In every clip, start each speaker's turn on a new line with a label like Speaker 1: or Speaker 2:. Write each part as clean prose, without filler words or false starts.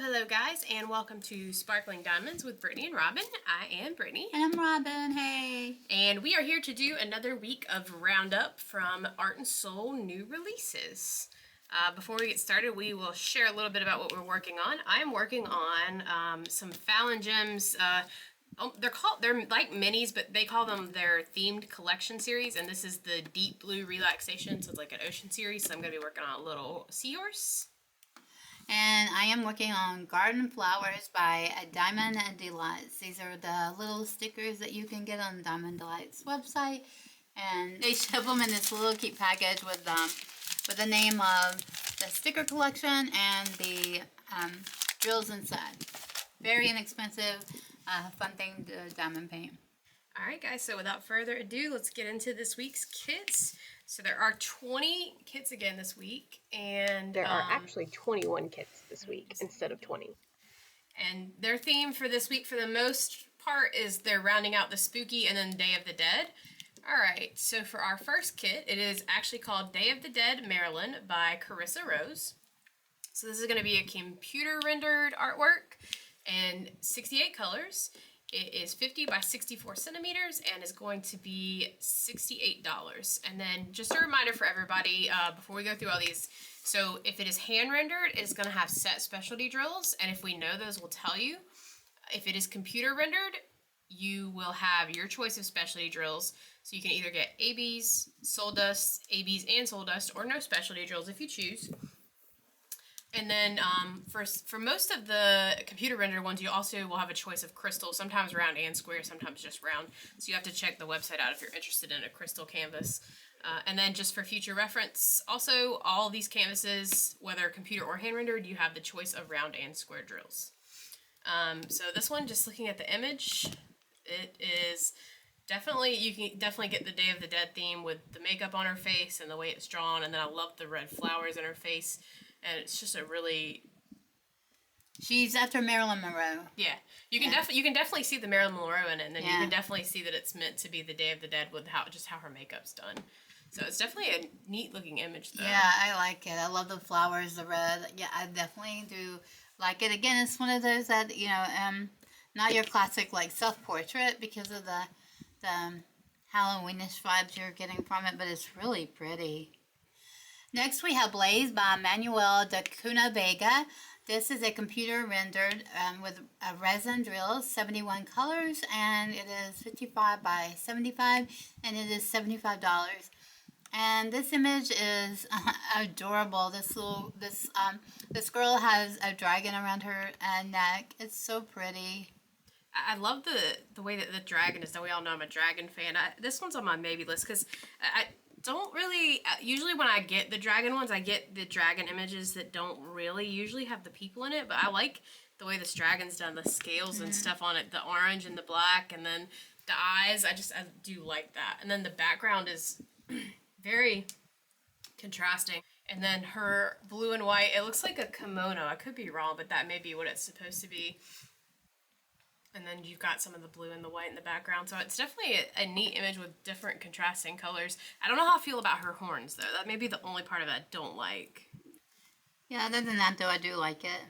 Speaker 1: Hello guys, and welcome to Sparkling Diamonds with Brittany and Robin. I am Brittany.
Speaker 2: And I'm Robin, hey.
Speaker 1: And we are here to do another week of Roundup from Art and Soul new releases. Before we get started, we will share a little bit about what we're working on. I'm working on some Fallon Gems. They're like minis, but they call them their themed collection series, and this is the Deep Blue Relaxation, so it's like an ocean series, so I'm going to be working on a little seahorse.
Speaker 2: And I am working on Garden Flowers by Diamond Delights. These are the little stickers that you can get on Diamond Delights website. And they ship them in this little cute package with the name of the sticker collection and the drills inside. Very inexpensive, fun thing to diamond paint.
Speaker 1: Alright guys, so without further ado, let's get into this week's kits. So there are 20 kits again this week, and
Speaker 3: there are actually 21 kits this week instead of 20.
Speaker 1: And their theme for this week, for the most part, is they're rounding out the spooky and then Day of the Dead. Alright, so for our first kit, it is actually called Day of the Dead Marilyn by Carissa Rose. So this is going to be a computer rendered artwork and 68 colors. It is 50 by 64 centimeters and is going to be $68. And then just a reminder for everybody before we go through all these. So if it is hand rendered, it's going to have set specialty drills. And if we know those, we'll tell you. If it is computer rendered, you will have your choice of specialty drills. So you can either get ABs, soul dust, ABs and soul dust, or no specialty drills if you choose. And then for most of the computer rendered ones, you also will have a choice of crystal, sometimes round and square, sometimes just round. So you have to check the website out if you're interested in a crystal canvas. And then just for future reference, also all these canvases, whether computer or hand rendered, you have the choice of round and square drills. So this one, just looking at the image, it is definitely, you can definitely get the Day of the Dead theme with the makeup on her face and the way it's drawn. And then I love the red flowers in her face. And it's just a really...
Speaker 2: She's after Marilyn Monroe.
Speaker 1: Yeah. You can definitely see the Marilyn Monroe in it, and then you can definitely see that it's meant to be the Day of the Dead with how her makeup's done. So it's definitely a neat looking image though.
Speaker 2: Yeah, I like it. I love the flowers, the red. Yeah, I definitely do like it. Again, it's one of those that, you know, not your classic like self-portrait because of the Halloweenish vibes you're getting from it, but it's really pretty. Next, we have Blaze by Manuel de Cunha Vega. This is a computer rendered with a resin drill, 71 colors, and it is 55 by 75, and it is $75. And this image is adorable. This girl has a dragon around her neck. It's so pretty.
Speaker 1: I love the way that the dragon is done. We all know I'm a dragon fan. This one's on my maybe list because I don't really, usually when I get the dragon ones, I get the dragon images that don't really usually have the people in it, but I like the way this dragon's done, the scales and stuff on it, the orange and the black, and then the eyes, I do like that. And then the background is very contrasting. And then her blue and white, it looks like a kimono. I could be wrong, but that may be what it's supposed to be. And then you've got some of the blue and the white in the background. So it's definitely a neat image with different contrasting colors. I don't know how I feel about her horns, though. That may be the only part of it I don't like.
Speaker 2: Yeah, other than that, though, I do like it.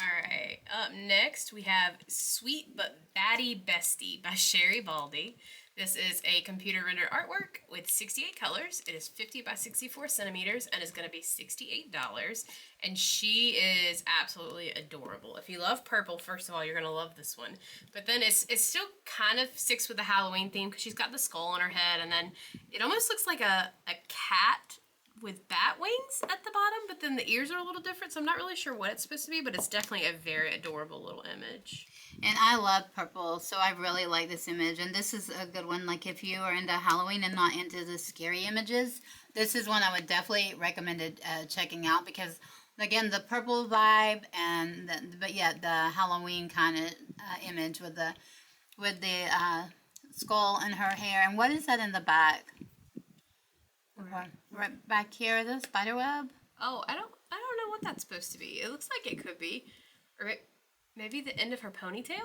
Speaker 1: Alright, up next we have Sweet But Batty Bestie by Sherri Baldy. This is a computer rendered artwork with 68 colors. It is 50 by 64 centimeters and is going to be $68. And she is absolutely adorable. If you love purple, first of all, you're going to love this one. But then it's still kind of sticks with the Halloween theme because she's got the skull on her head. And then it almost looks like a cat with bat wings at the bottom. But then the ears are a little different. So I'm not really sure what it's supposed to be. But it's definitely a very adorable little image.
Speaker 2: And I love purple, so I really like this image. And this is a good one. Like if you are into Halloween and not into the scary images, this is one I would definitely recommend checking out because, again, the purple vibe and the Halloween kind of image with the skull and her hair. And what is that in the back? Right back here, the spider web.
Speaker 1: Oh, I don't know what that's supposed to be. It looks like it could be, or maybe the end of her ponytail?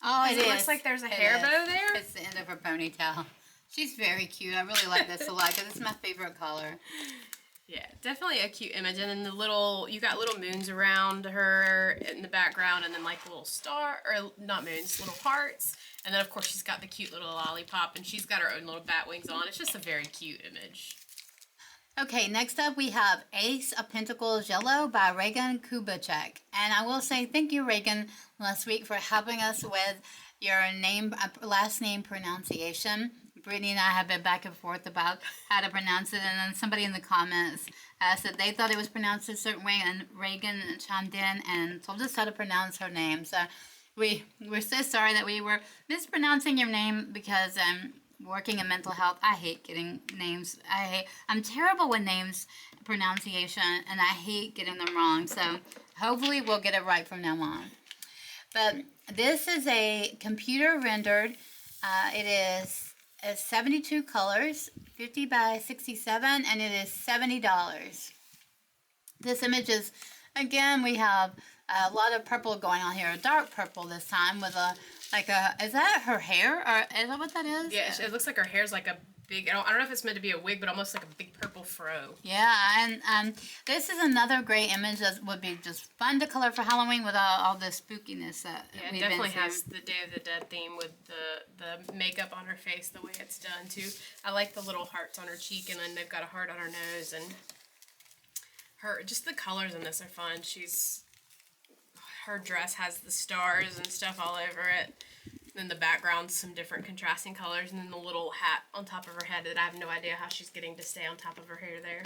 Speaker 2: Oh, it
Speaker 1: looks like there's a hair bow there.
Speaker 2: It's the end of her ponytail. She's very cute. I really like this a lot because it's my favorite color.
Speaker 1: Yeah, definitely a cute image. And then you got little moons around her in the background, and then like little or not moons, little hearts. And then of course she's got the cute little lollipop, and she's got her own little bat wings on. It's just a very cute image.
Speaker 2: Okay, next up we have Ace of Pentacles Yellow by Regan Kubecek. And I will say thank you, Regan, last week for helping us with your last name pronunciation. Brittany and I have been back and forth about how to pronounce it, and then somebody in the comments said they thought it was pronounced a certain way, and Regan chimed in and told us how to pronounce her name. So we're so sorry that we were mispronouncing your name, because working in mental health, I hate getting names. I'm terrible with names pronunciation, and I hate getting them wrong. So hopefully we'll get it right from now on. But this is a computer rendered. It is 72 colors, 50 by 67, and it is $70. This image is, again, we have a lot of purple going on here, a dark purple this time with is that her hair, or is that what that is?
Speaker 1: Yeah, it looks like her hair's like a big, I don't know if it's meant to be a wig, but almost like a big purple fro.
Speaker 2: Yeah, and this is another great image that would be just fun to color for Halloween without all the spookiness that
Speaker 1: it definitely has the Day of the Dead theme with the makeup on her face, the way it's done too. I like the little hearts on her cheek, and then they've got a heart on her nose, and just the colors in this are fun. Her dress has the stars and stuff all over it. Then the background's some different contrasting colors, and then the little hat on top of her head that I have no idea how she's getting to stay on top of her hair there.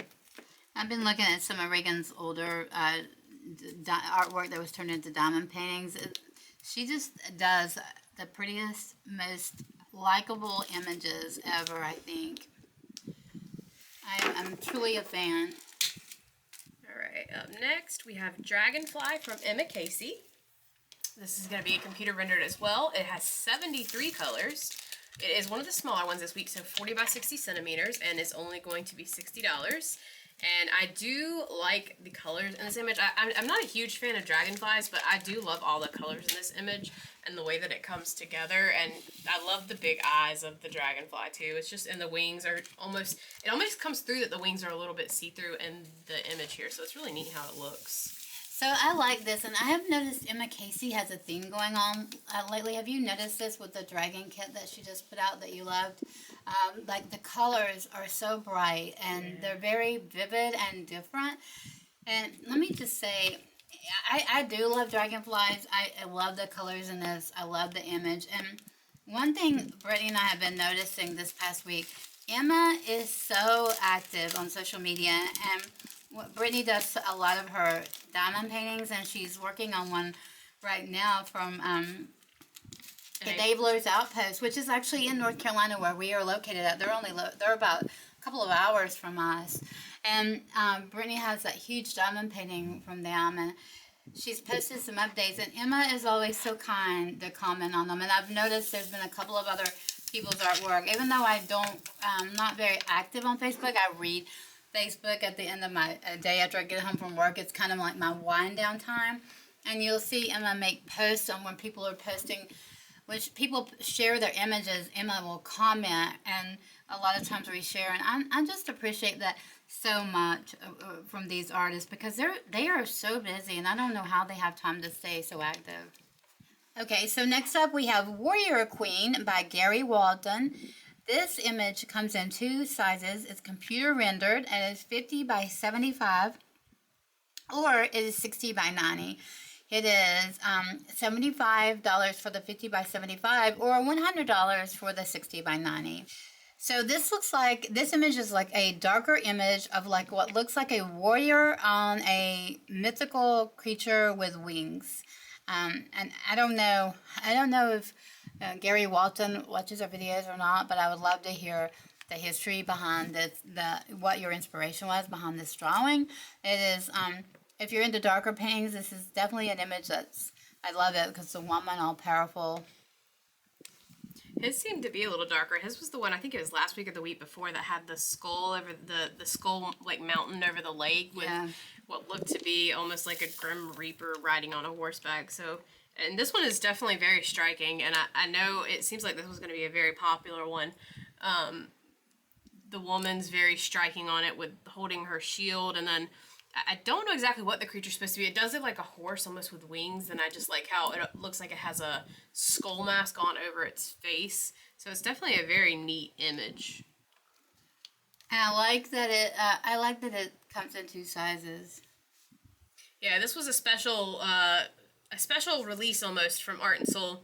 Speaker 2: I've been looking at some of Regan's older artwork that was turned into diamond paintings. She just does the prettiest, most likable images ever, I think. I'm truly a fan.
Speaker 1: Alright, up next we have Dragonfly from Emma Casey. This is going to be a computer rendered as well. It has 73 colors. It is one of the smaller ones this week, so 40 by 60 centimeters, and is only going to be $60. And I do like the colors in this image. I'm not a huge fan of dragonflies, but I do love all the colors in this image and the way that it comes together. And I love the big eyes of the dragonfly too. It's just, and the wings are almost comes through that the wings are a little bit see-through in the image here. So it's really neat how it looks.
Speaker 2: So I like this, and I have noticed Emma Casey has a theme going on lately. Have you noticed this with the dragon kit that she just put out that you loved? Like the colors are so bright, and they're very vivid and different. And let me just say, I do love dragonflies. I love the colors in this. I love the image. And one thing Brittany and I have been noticing this past week, Emma is so active on social media, and Brittany does a lot of her diamond paintings, and she's working on one right now from the Dablers Outpost, which is actually in North Carolina where we are located at. They're about a couple of hours from us, and Brittany has that huge diamond painting from them, and she's posted some updates, and Emma is always so kind to comment on them. And I've noticed there's been a couple of other people's artwork. Even though I'm not very active on Facebook, I read Facebook at the end of my day after I get home from work. It's kind of like my wind down time. And you'll see Emma make posts on when people are posting, which people share their images, Emma will comment, and a lot of times we share. And I just appreciate that so much from these artists, because they are so busy, and I don't know how they have time to stay so active. Okay, so next up we have Warrior Queen by Garry Walton. This image comes in two sizes. It's computer rendered, and it's 50 by 75, or it is 60 by 90. It is $75 for the 50 by 75, or $100 for the 60 by 90. So this image is like a darker image of like what looks like a warrior on a mythical creature with wings. And I don't know if Garry Walton watches our videos or not, but I would love to hear the history behind what your inspiration was behind this drawing. It is, if you're into darker paintings, this is definitely an image I love it because it's a woman all powerful.
Speaker 1: His seemed to be a little darker. His was the one, I think it was last week or the week before, that had the skull over the skull like mountain over the lake with what looked to be almost like a Grim Reaper riding on a horseback. So, and this one is definitely very striking, and I know it seems like this was going to be a very popular one. the woman's very striking on it with holding her shield, and then I don't know exactly what the creature's supposed to be. It does look like a horse almost with wings, and I just like how it looks like it has a skull mask on over its face. So it's definitely a very neat image.
Speaker 2: And I like that it comes in 2 sizes.
Speaker 1: Yeah, this was a special release almost from Art and Soul.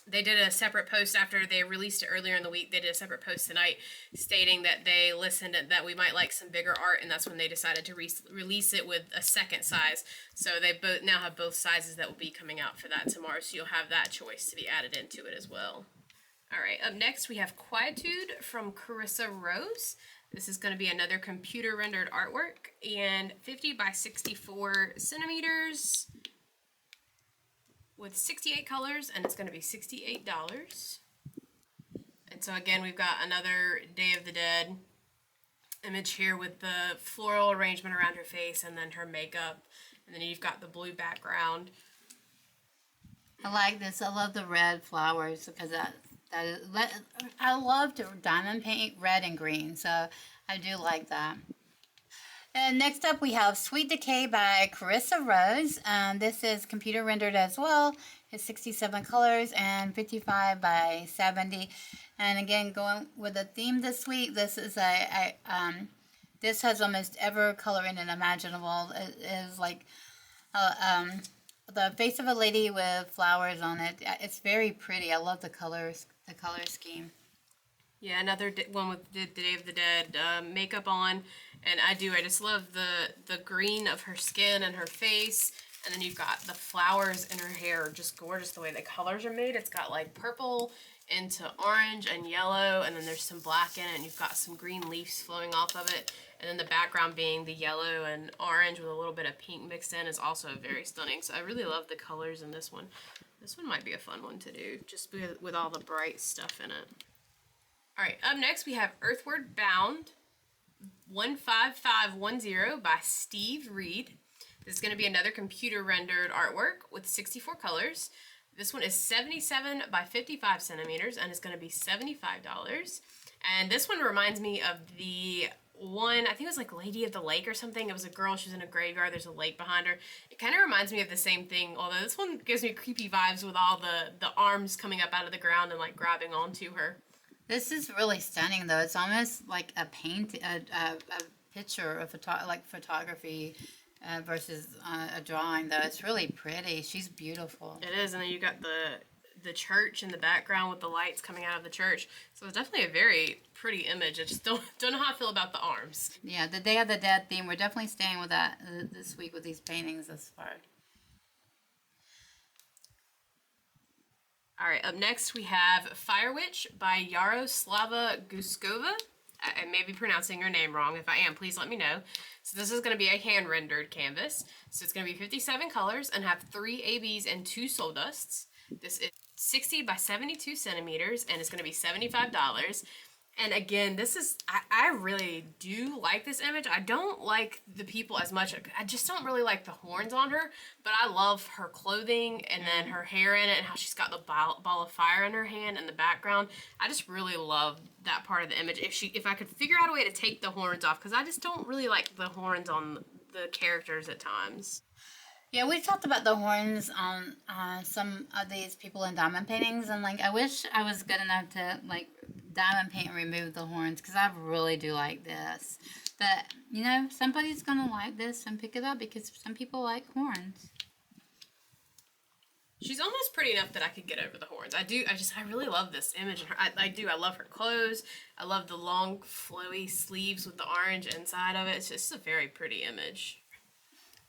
Speaker 1: They did a separate post after they released it earlier in the week. They did a separate post tonight stating that they listened and that we might like some bigger art, and that's when they decided to release it with a second size. So they both now have both sizes that will be coming out for that tomorrow, so you'll have that choice to be added into it as well. All right, up next we have Quietude from Carissa Rose. This is going to be another computer rendered artwork, and 50 by 64 centimeters. With 68 colors, and it's going to be $68. And so again, we've got another Day of the Dead image here with the floral arrangement around her face and then her makeup, and then you've got the blue background.
Speaker 2: I like this. I love the red flowers because I love to diamond paint red and green, so I do like that. And next up we have Sweet Decay by Carissa Rose. This is computer rendered as well. It's 67 colors and 55 by 70. And again, going with the theme this week, this is this has almost every color in it imaginable. It is like the face of a lady with flowers on it. It's very pretty. I love the color scheme.
Speaker 1: Yeah, another one with the Day of the Dead makeup on, and I just love the green of her skin and her face, and then you've got the flowers in her hair, just gorgeous the way the colors are made. It's got like purple into orange and yellow, and then there's some black in it, and you've got some green leaves flowing off of it, and then the background being the yellow and orange with a little bit of pink mixed in is also very stunning. So I really love the colors in this one. This one might be a fun one to do, just with all the bright stuff in it. All right, up next we have Earthward Bound 15510 by Steve Reed. This is going to be another computer rendered artwork with 64 colors. This one is 77 by 55 centimeters and it's going to be $75. And this one reminds me of the one, I think it was like Lady of the Lake or something. It was a girl, she was in a graveyard, there's a lake behind her. It kind of reminds me of the same thing, although this one gives me creepy vibes with all the arms coming up out of the ground and like grabbing onto her.
Speaker 2: This is really stunning, though. It's almost like a picture of photography versus a drawing, though. It's really pretty. She's beautiful.
Speaker 1: It is, and then you got the church in the background with the lights coming out of the church. So it's definitely a very pretty image. I just don't know how I feel about the arms.
Speaker 2: Yeah, the Day of the Dead theme. We're definitely staying with that this week with these paintings thus far.
Speaker 1: All right, up next we have Fire Witch by Yaroslava Guskova. I may be pronouncing her name wrong. If I am, please let me know. So this is going to be a hand-rendered canvas. So it's going to be 57 colors and have 3 ABs and 2 soul dusts. This is 60 by 72 centimeters and it's going to be $75. And again, this is, I really do like this image. I don't like the people as much. I just don't really like the horns on her, but I love her clothing and then her hair in it and how she's got the ball of fire in her hand in the background. I just really love that part of the image. If I could figure out a way to take the horns off, because I just don't really like the horns on the characters at times.
Speaker 2: Yeah, we've talked about the horns on some of these people in diamond paintings, and like I wish I was good enough to like diamond paint and remove the horns, because I really do like this. But you know, somebody's gonna like this and pick it up because some people like horns.
Speaker 1: She's almost pretty enough that I could get over the horns. I really love this image. I love her clothes. I love the long flowy sleeves with the orange inside of it. It's just a very pretty image.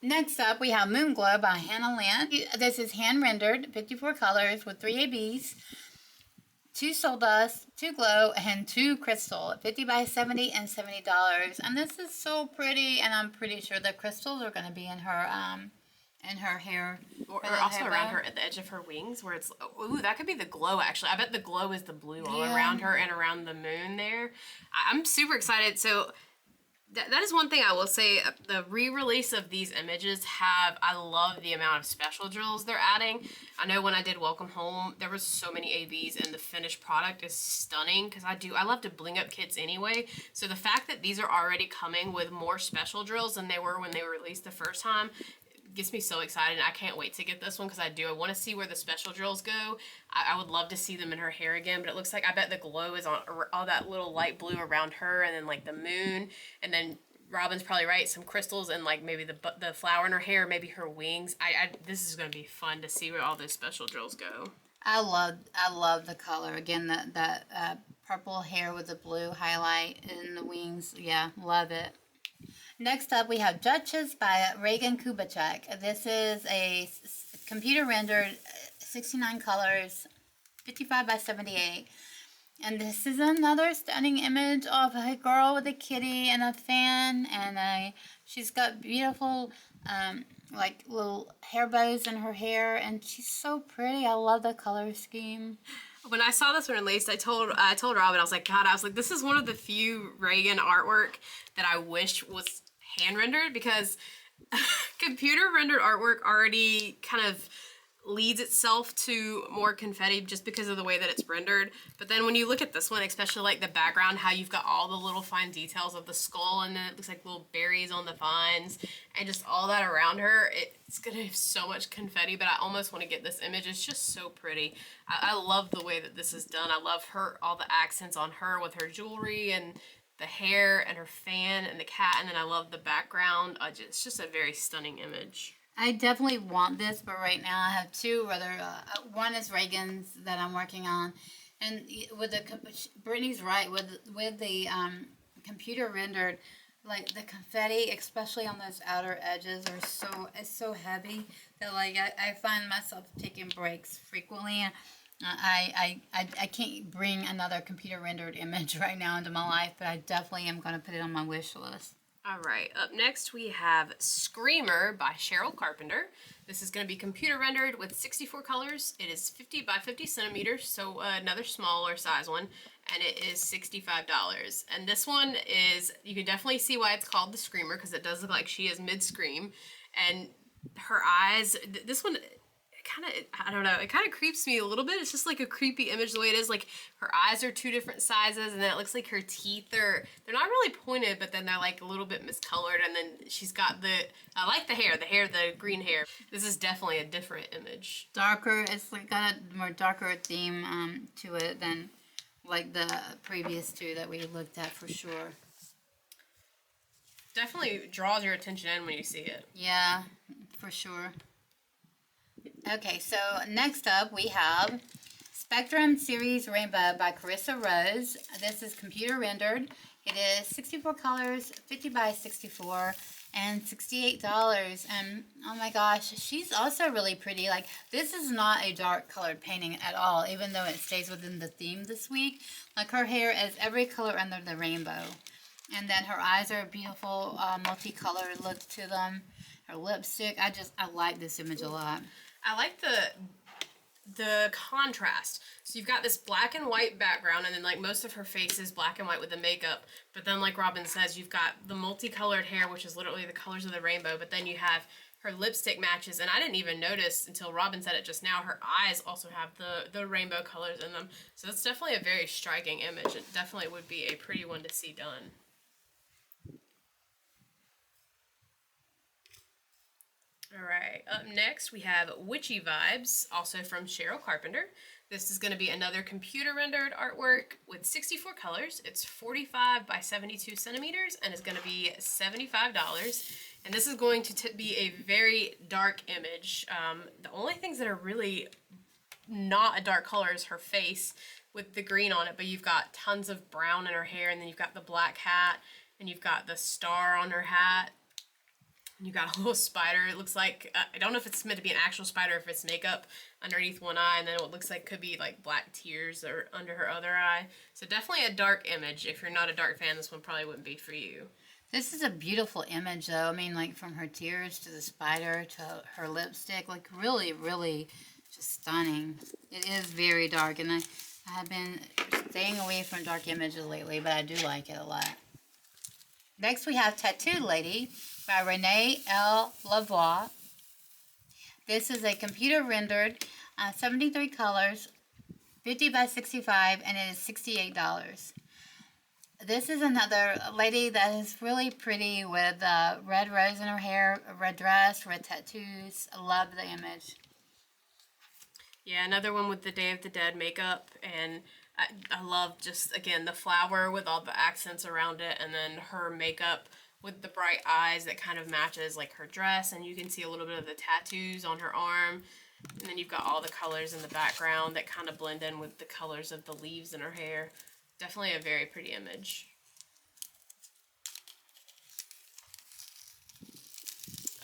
Speaker 2: Next up, we have Moonglow by Hannah Lynn. This is hand-rendered, 54 colors with 3 ABs, 2 soul dust, 2 glow, and 2 crystal, 50 by 70 and $70. And this is so pretty, and I'm pretty sure the crystals are going to be in her hair.
Speaker 1: Or also around her, at the edge of her wings, where it's, ooh, that could be the glow, actually. I bet the glow is the blue all around her and around the moon there. I'm super excited. So That is one thing I will say. The re-release of these images I love the amount of special drills they're adding. I know when I did Welcome Home, there was so many ABs, and the finished product is stunning because I love to bling up kits anyway. So the fact that these are already coming with more special drills than they were when they were released the first time gets me so excited. I can't wait to get this one because I want to see where the special drills go. I would love to see them in her hair again, but it looks like I bet the glow is on all that little light blue around her, and then like the moon, and then Robin's probably right, some crystals, and like maybe the flower in her hair, maybe her wings. This is going to be fun to see where all those special drills go.
Speaker 2: I love the color. Again, that purple hair with the blue highlight in the wings. Yeah, love it. Next up, we have Duchess by Regan Kubecek. This is a computer rendered 69 colors, 55 by 78. And this is another stunning image of a girl with a kitty and a fan. And she's got beautiful, like little hair bows in her hair. And she's so pretty. I love the color scheme.
Speaker 1: When I saw this one released, I told Robin, I was like, this is one of the few Regan artwork that I wish was hand rendered, because computer rendered artwork already kind of leads itself to more confetti just because of the way that it's rendered. But then when you look at this one, especially like the background, how you've got all the little fine details of the skull, and then it looks like little berries on the vines and just all that around her, it's gonna have so much confetti. But I almost want to get this image. It's just so pretty. I love the way that this is done. I love all the accents on her with her jewelry and the hair and her fan and the cat, and then I love the background. It's just a very stunning image.
Speaker 2: I definitely want this, but right now I have two rather. One is Reagan's that I'm working on, and with Brittany's right, with the computer rendered, like the confetti, especially on those outer edges, it's so heavy that like I find myself taking breaks frequently. And I can't bring another computer rendered image right now into my life, but I definitely am going to put it on my wish list.
Speaker 1: All right, up next we have Screamer by Cheryl Carpenter. This is going to be computer rendered with 64 colors. It is 50 by 50 centimeters, so another smaller size one, and it is $65. And this one is, you can definitely see why it's called the Screamer, because it does look like she is mid-scream. And her eyes, this one, I don't know, it kind of creeps me a little bit. It's just like a creepy image the way it is. Like her eyes are two different sizes, and then it looks like her teeth they're not really pointed, but then they're like a little bit miscolored, and then she's got I like the green hair. This is definitely a different image.
Speaker 2: Darker, it's like got a more darker theme to it than like the previous two that we looked at for sure.
Speaker 1: Definitely draws your attention in when you see it.
Speaker 2: Yeah, for sure. Okay, so next up we have Spectrum Series Rainbow by Carissa Rose. This is computer rendered. It is 64 colors, 50 by 64, and $68. And oh my gosh, she's also really pretty. Like, this is not a dark colored painting at all, even though it stays within the theme this week. Like, her hair is every color under the rainbow. And then her eyes are a beautiful multicolored look to them. Her lipstick, I like this image a lot.
Speaker 1: I like the contrast. So you've got this black and white background, and then like most of her face is black and white with the makeup. But then like Robin says, you've got the multicolored hair, which is literally the colors of the rainbow. But then you have her lipstick matches, and I didn't even notice until Robin said it just now, her eyes also have the rainbow colors in them. So that's definitely a very striking image. It definitely would be a pretty one to see done. Alright, up next we have Witchy Vibes, also from Cheryl Carpenter. This is going to be another computer rendered artwork with 64 colors. It's 45 by 72 centimeters and is going to be $75. And this is going to be a very dark image. The only things that are really not a dark color is her face with the green on it, but you've got tons of brown in her hair, and then you've got the black hat, and you've got the star on her hat. You got a little spider. It looks like, I don't know if it's meant to be an actual spider, if it's makeup underneath one eye, and then what looks like could be like black tears or under her other eye. So definitely a dark image. If you're not a dark fan, this one probably wouldn't be for you.
Speaker 2: This is a beautiful image though. I mean, like from her tears to the spider to her lipstick, like really, really just stunning. It is very dark, and I have been staying away from dark images lately, but I do like it a lot. Next we have Tattoo Lady by Renee L. Lavoie. This is a computer rendered 73 colors, 50 by 65, and it is $68. This is another lady that is really pretty with red rose in her hair, a red dress, red tattoos. I love the image.
Speaker 1: Yeah, another one with the Day of the Dead makeup, and I love just, again, the flower with all the accents around it, and then her makeup with the bright eyes that kind of matches like her dress, and you can see a little bit of the tattoos on her arm, and then you've got all the colors in the background that kind of blend in with the colors of the leaves in her hair. Definitely a very pretty image.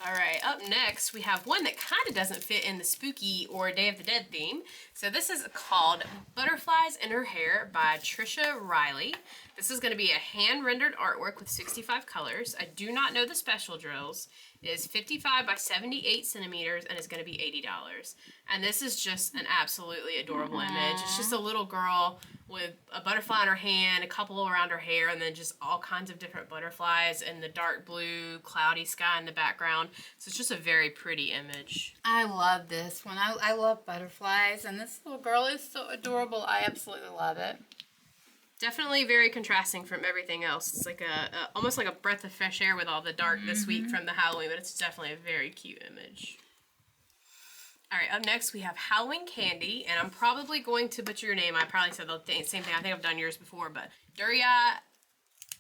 Speaker 1: Alright, up next we have one that kind of doesn't fit in the spooky or Day of the Dead theme. So this is called Butterflies in Her Hair by Tricia Reilly. This is going to be a hand-rendered artwork with 65 colors. I do not know the special drills. It is 55 by 78 centimeters and it's going to be $80. And this is just an absolutely adorable image. It's just a little girl with a butterfly in her hand, a couple around her hair, and then just all kinds of different butterflies and the dark blue, cloudy sky in the background. So it's just a very pretty image.
Speaker 2: I love this one. I love butterflies, and this little girl is so adorable. I absolutely love it.
Speaker 1: Definitely very contrasting from everything else. It's like almost like a breath of fresh air with all the dark this week from the Halloween, but it's definitely a very cute image. All right, up next we have Halloween Candy, and I'm probably going to butcher your name. I probably said the same thing. I think I've done yours before, but Derya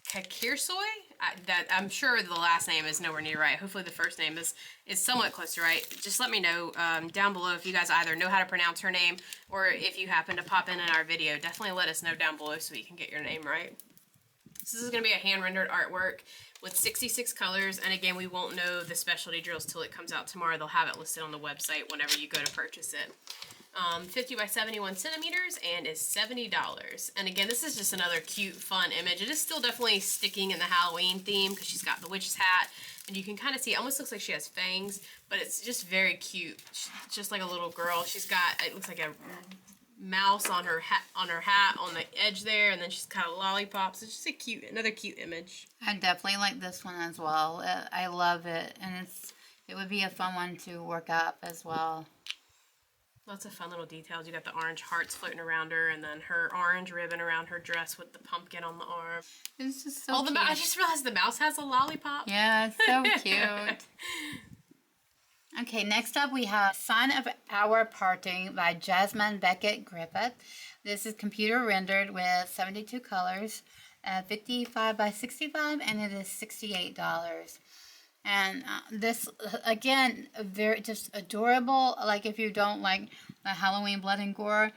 Speaker 1: Cakirsoy? I'm sure the last name is nowhere near right. Hopefully the first name is somewhat close to right. Just let me know down below if you guys either know how to pronounce her name or if you happen to pop in our video. Definitely let us know down below so we can get your name right. So this is going to be a hand-rendered artwork with 66 colors, and again, we won't know the specialty drills till it comes out tomorrow. They'll have it listed on the website whenever you go to purchase it. 50 by 71 centimeters and is $70. And again, this is just another cute, fun image. It is still definitely sticking in the Halloween theme because she's got the witch's hat, and you can kind of see, it almost looks like she has fangs, but it's just very cute. She's just like a little girl. She's got, it looks like a mouse on her hat on the edge there, and then she's got a lollipop. So it's just a cute, another cute image.
Speaker 2: I definitely like this one as well. I love it, and it would be a fun one to work up as well.
Speaker 1: Lots of fun little details. You got the orange hearts floating around her, and then her orange ribbon around her dress with the pumpkin on the arm.
Speaker 2: It's just so cute.
Speaker 1: I just realized the mouse has a lollipop.
Speaker 2: Yeah, it's so cute. Okay, next up we have Sign of Our Parting by Jasmine Becket-Griffith. This is computer rendered with 72 colors, 55 by 65, and it is $68. And this, again, very just adorable. Like if you don't like the Halloween blood and gore,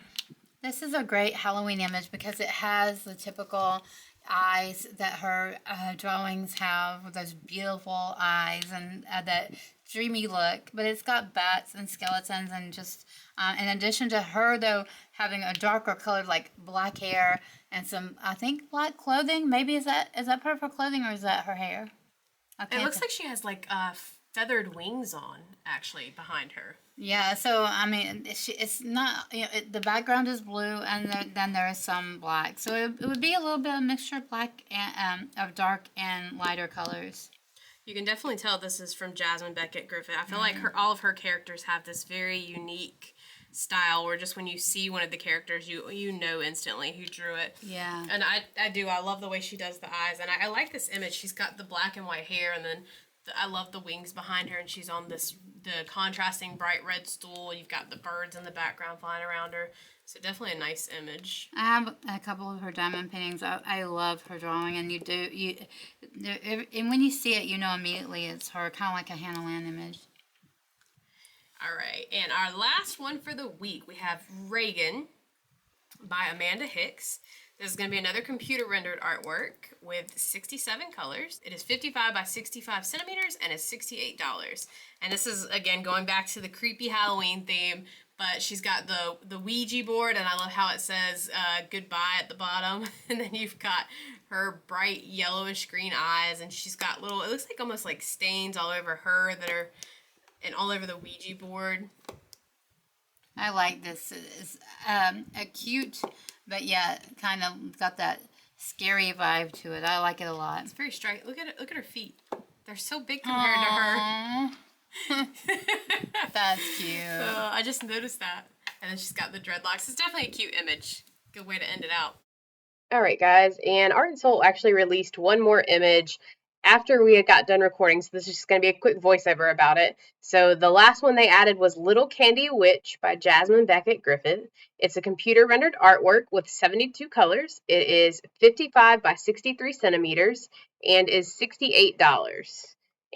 Speaker 2: this is a great Halloween image because it has the typical eyes that her drawings have, with those beautiful eyes and that dreamy look. But it's got bats and skeletons, and just in addition to her though having a darker colored like black hair and some, I think, black clothing. Maybe is that part of her clothing, or is that her hair?
Speaker 1: Okay. It looks like she has like feathered wings on, actually, behind her.
Speaker 2: Yeah, so I mean, it's not, you know, the background is blue, and then there is some black. So it would be a little bit of mixture of black and of dark and lighter colors.
Speaker 1: You can definitely tell this is from Jasmine Becket-Griffith. I feel like all of her characters have this very unique style where just when you see one of the characters, you know instantly who drew it.
Speaker 2: Yeah.
Speaker 1: And I love the way she does the eyes, and I like this image. She's got the black and white hair, and then I love the wings behind her, and she's on the contrasting bright red stool. You've got the birds in the background flying around her. So definitely a nice image.
Speaker 2: I have a couple of her diamond paintings. I love her drawing, and and when you see it, you know immediately it's her, kind of like a Hannah Lynn image.
Speaker 1: All right, and our last one for the week, we have Regan by Amanda Hicks. This is going to be another computer rendered artwork with 67 colors. It is 55 by 65 centimeters and is $68. And this is, again, going back to the creepy Halloween theme, but she's got the Ouija board, and I love how it says goodbye at the bottom. And then you've got her bright yellowish green eyes, and she's got little, it looks like almost like stains all over her that are, and all over the Ouija board.
Speaker 2: I like this. It's a cute, but yeah, kind of got that scary vibe to it. I like it a lot.
Speaker 1: It's very striking. Look at it. Look at her feet. They're so big compared to her.
Speaker 2: That's cute.
Speaker 1: I just noticed that. And then she's got the dreadlocks. It's definitely a cute image. Good way to end it out.
Speaker 3: All right, guys, and Art and Soul actually released one more image after we had got done recording, so this is just going to be a quick voiceover about it. So the last one they added was Little Candy Witch by Jasmine Becket-Griffith. It's a computer-rendered artwork with 72 colors. It is 55 by 63 centimeters and is $68.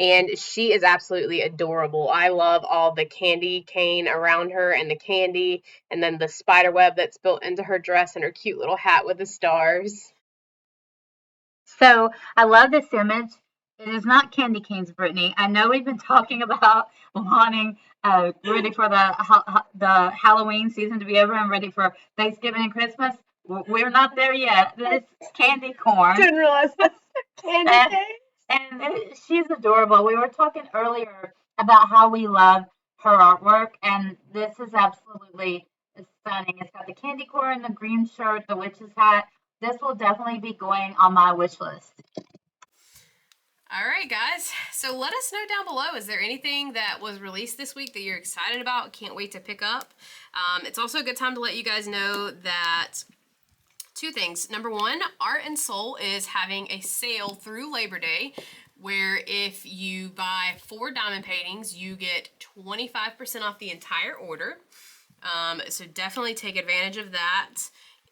Speaker 3: And she is absolutely adorable. I love all the candy cane around her and the candy, and then the spider web that's built into her dress and her cute little hat with the stars.
Speaker 2: So I love this image. It is not candy canes, Brittany. I know we've been talking about wanting ready for the Halloween season to be over and ready for Thanksgiving and Christmas. We're not there yet. It's candy corn.
Speaker 3: Didn't realize that's candy cane.
Speaker 2: And she's adorable. We were talking earlier about how we love her artwork, and this is absolutely stunning. It's got the candy corn, the green shirt, the witch's hat. This will definitely be going on my wish list.
Speaker 1: All right, guys. So let us know down below. Is there anything that was released this week that you're excited about? Can't wait to pick up. It's also a good time to let you guys know that two things. Number one, Art and Soul is having a sale through Labor Day where if you buy 4 diamond paintings, you get 25% off the entire order. So definitely take advantage of that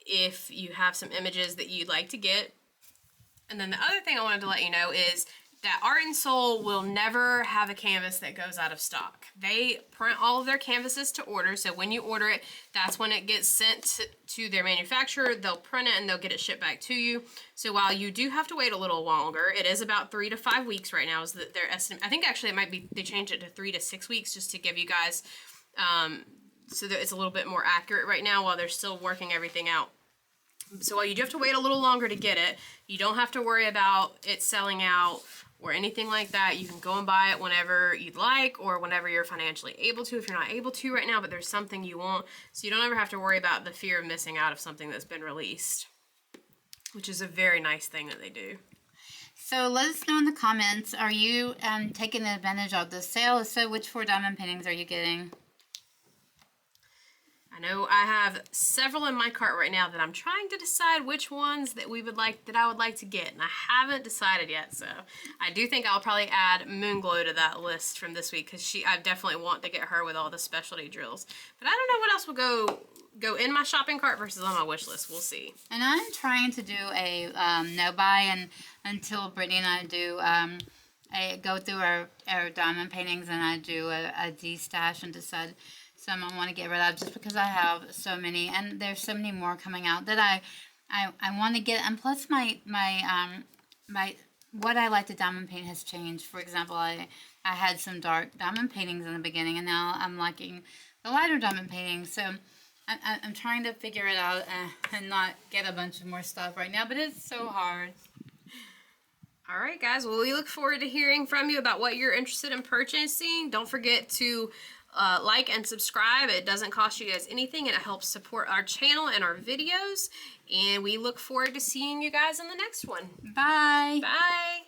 Speaker 1: if you have some images that you'd like to get. And then the other thing I wanted to let you know is that Art and Soul will never have a canvas that goes out of stock. They print all of their canvases to order, so when you order it, that's when it gets sent to their manufacturer. They'll print it and they'll get it shipped back to you. So while you do have to wait a little longer, it is about 3 to 5 weeks right now is their estimate. I think actually it might be, they changed it to 3 to 6 weeks just to give you guys, so that it's a little bit more accurate right now while they're still working everything out. So while you do have to wait a little longer to get it, you don't have to worry about it selling out or anything like that. You can go and buy it whenever you'd like or whenever you're financially able to, if you're not able to right now, but there's something you want. So you don't ever have to worry about the fear of missing out of something that's been released, which is a very nice thing that they do.
Speaker 2: So let us know in the comments, are you taking advantage of the sale? So which 4 diamond paintings are you getting?
Speaker 1: I know I have several in my cart right now that I'm trying to decide which ones that I would like to get, and I haven't decided yet. So I do think I'll probably add Moonglow to that list from this week because I definitely want to get her with all the specialty drills. But I don't know what else will go in my shopping cart versus on my wish list. We'll see.
Speaker 2: And I'm trying to do a no buy, and until Brittany and I do I go through our diamond paintings and I do a de-stash and decide some I want to get rid of just because I have so many, and there's so many more coming out that I want to get. And plus my what I like to diamond paint has changed. For example, I had some dark diamond paintings in the beginning, and now I'm liking the lighter diamond paintings. So I'm trying to figure it out and not get a bunch of more stuff right now, but it's so hard.
Speaker 1: All right, guys. Well, we look forward to hearing from you about what you're interested in purchasing. Don't forget to like and subscribe. It doesn't cost you guys anything, and it helps support our channel and our videos. And we look forward to seeing you guys in the next one.
Speaker 2: Bye.
Speaker 1: Bye.